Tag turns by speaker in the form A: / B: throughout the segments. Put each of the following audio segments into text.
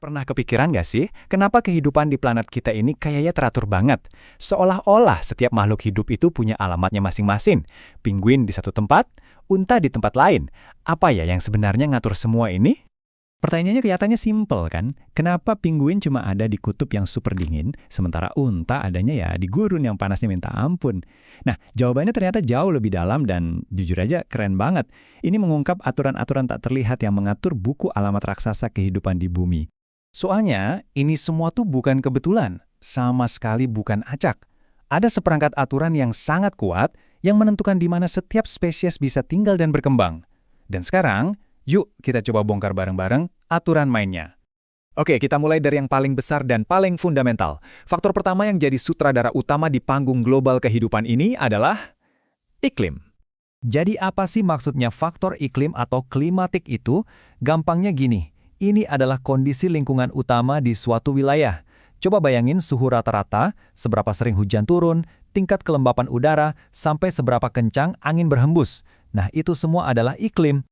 A: Pernah kepikiran nggak sih, kenapa kehidupan di planet kita ini kayaknya teratur banget? Seolah-olah setiap makhluk hidup itu punya alamatnya masing-masing. Penguin di satu tempat, unta di tempat lain. Apa ya yang sebenarnya ngatur semua ini?
B: Pertanyaannya kelihatannya simpel kan? Kenapa penguin cuma ada di kutub yang super dingin, sementara unta adanya ya di gurun yang panasnya minta ampun? Nah, jawabannya ternyata jauh lebih dalam dan jujur aja keren banget. Ini mengungkap aturan-aturan tak terlihat yang mengatur buku alamat raksasa kehidupan di bumi.
A: Soalnya, ini semua tuh bukan kebetulan, sama sekali bukan acak. Ada seperangkat aturan yang sangat kuat yang menentukan di mana setiap spesies bisa tinggal dan berkembang. Dan sekarang, yuk kita coba bongkar bareng-bareng aturan mainnya. Oke, kita mulai dari yang paling besar dan paling fundamental. Faktor pertama yang jadi sutradara utama di panggung global kehidupan ini adalah iklim.
B: Jadi apa sih maksudnya faktor iklim atau klimatik itu? Gampangnya gini, ini adalah kondisi lingkungan utama di suatu wilayah. Coba bayangin suhu rata-rata, seberapa sering hujan turun, tingkat kelembapan udara, sampai seberapa kencang angin berhembus. Nah, itu semua adalah iklim.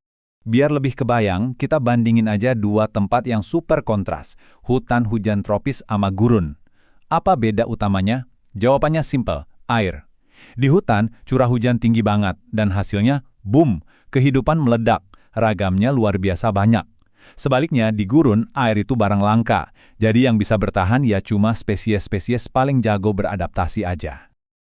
A: Biar lebih kebayang, kita bandingin aja dua tempat yang super kontras, hutan hujan tropis sama gurun. Apa beda utamanya? Jawabannya simple, air. Di hutan, curah hujan tinggi banget, dan hasilnya, boom, kehidupan meledak, ragamnya luar biasa banyak. Sebaliknya, di gurun, air itu barang langka, jadi yang bisa bertahan ya cuma spesies-spesies paling jago beradaptasi aja.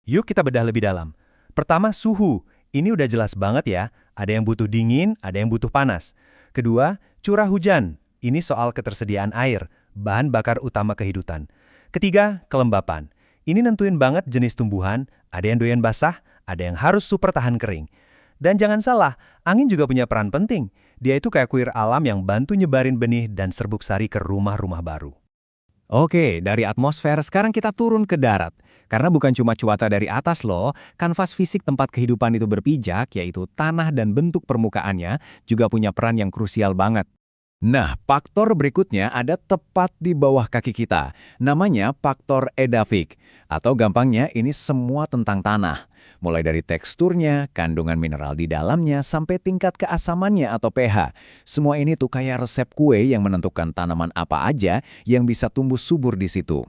B: Yuk kita bedah lebih dalam. Pertama, suhu. Ini udah jelas banget ya, ada yang butuh dingin, ada yang butuh panas. Kedua, curah hujan. Ini soal ketersediaan air, bahan bakar utama kehidupan. Ketiga, kelembapan. Ini nentuin banget jenis tumbuhan, ada yang doyan basah, ada yang harus super tahan kering. Dan jangan salah, angin juga punya peran penting. Dia itu kayak kuir alam yang bantu nyebarin benih dan serbuk sari ke rumah-rumah baru.
A: Oke, dari atmosfer sekarang kita turun ke darat. Karena bukan cuma cuaca dari atas loh, kanvas fisik tempat kehidupan itu berpijak, yaitu tanah dan bentuk permukaannya, juga punya peran yang krusial banget. Nah, faktor berikutnya ada tepat di bawah kaki kita. Namanya faktor edafik. Atau gampangnya ini semua tentang tanah. Mulai dari teksturnya, kandungan mineral di dalamnya, sampai tingkat keasamannya atau pH. Semua ini tuh kayak resep kue yang menentukan tanaman apa aja yang bisa tumbuh subur di situ.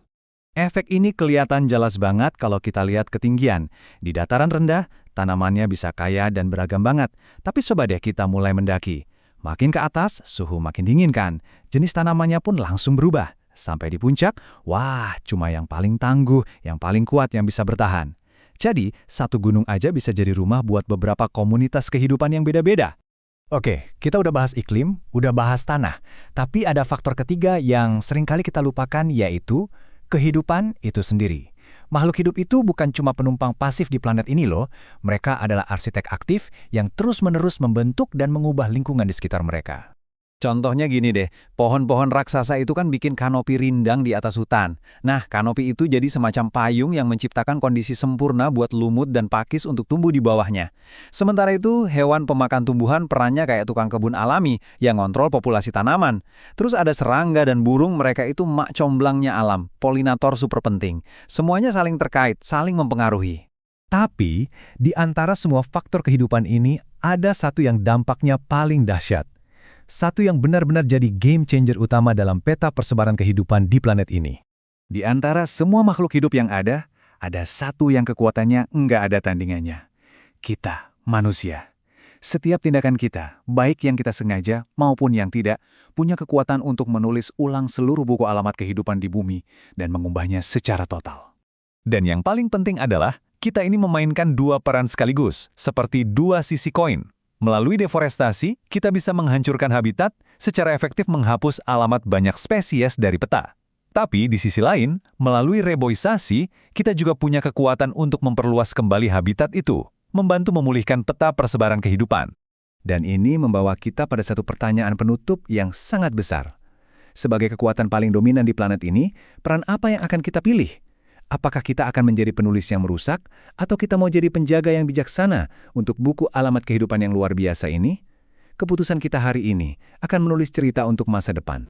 B: Efek ini kelihatan jelas banget kalau kita lihat ketinggian. Di dataran rendah, tanamannya bisa kaya dan beragam banget. Tapi coba deh kita mulai mendaki. Makin ke atas, suhu makin dingin kan. Jenis tanamannya pun langsung berubah. Sampai di puncak, wah, cuma yang paling tangguh, yang paling kuat yang bisa bertahan. Jadi, satu gunung aja bisa jadi rumah buat beberapa komunitas kehidupan yang beda-beda. Oke, kita udah bahas iklim, udah bahas tanah. Tapi ada faktor ketiga yang seringkali kita lupakan, yaitu kehidupan itu sendiri. Makhluk hidup itu bukan cuma penumpang pasif di planet ini loh. Mereka adalah arsitek aktif yang terus-menerus membentuk dan mengubah lingkungan di sekitar mereka.
A: Contohnya gini deh, pohon-pohon raksasa itu kan bikin kanopi rindang di atas hutan. Nah, kanopi itu jadi semacam payung yang menciptakan kondisi sempurna buat lumut dan pakis untuk tumbuh di bawahnya. Sementara itu, hewan pemakan tumbuhan perannya kayak tukang kebun alami yang ngontrol populasi tanaman. Terus ada serangga dan burung, mereka itu mak comblangnya alam, polinator super penting. Semuanya saling terkait, saling mempengaruhi.
B: Tapi, di antara semua faktor kehidupan ini, ada satu yang dampaknya paling dahsyat. Satu yang benar-benar jadi game changer utama dalam peta persebaran kehidupan di planet ini.
A: Di antara semua makhluk hidup yang ada satu yang kekuatannya nggak ada tandingannya. Kita, manusia. Setiap tindakan kita, baik yang kita sengaja maupun yang tidak, punya kekuatan untuk menulis ulang seluruh buku alamat kehidupan di bumi dan mengubahnya secara total. Dan yang paling penting adalah, kita ini memainkan dua peran sekaligus, seperti dua sisi koin. Melalui deforestasi, kita bisa menghancurkan habitat, secara efektif menghapus alamat banyak spesies dari peta. Tapi di sisi lain, melalui reboisasi, kita juga punya kekuatan untuk memperluas kembali habitat itu, membantu memulihkan peta persebaran kehidupan. Dan ini membawa kita pada satu pertanyaan penutup yang sangat besar. Sebagai kekuatan paling dominan di planet ini, peran apa yang akan kita pilih? Apakah kita akan menjadi penulis yang merusak, atau kita mau jadi penjaga yang bijaksana untuk buku alamat kehidupan yang luar biasa ini? Keputusan kita hari ini akan menulis cerita untuk masa depan.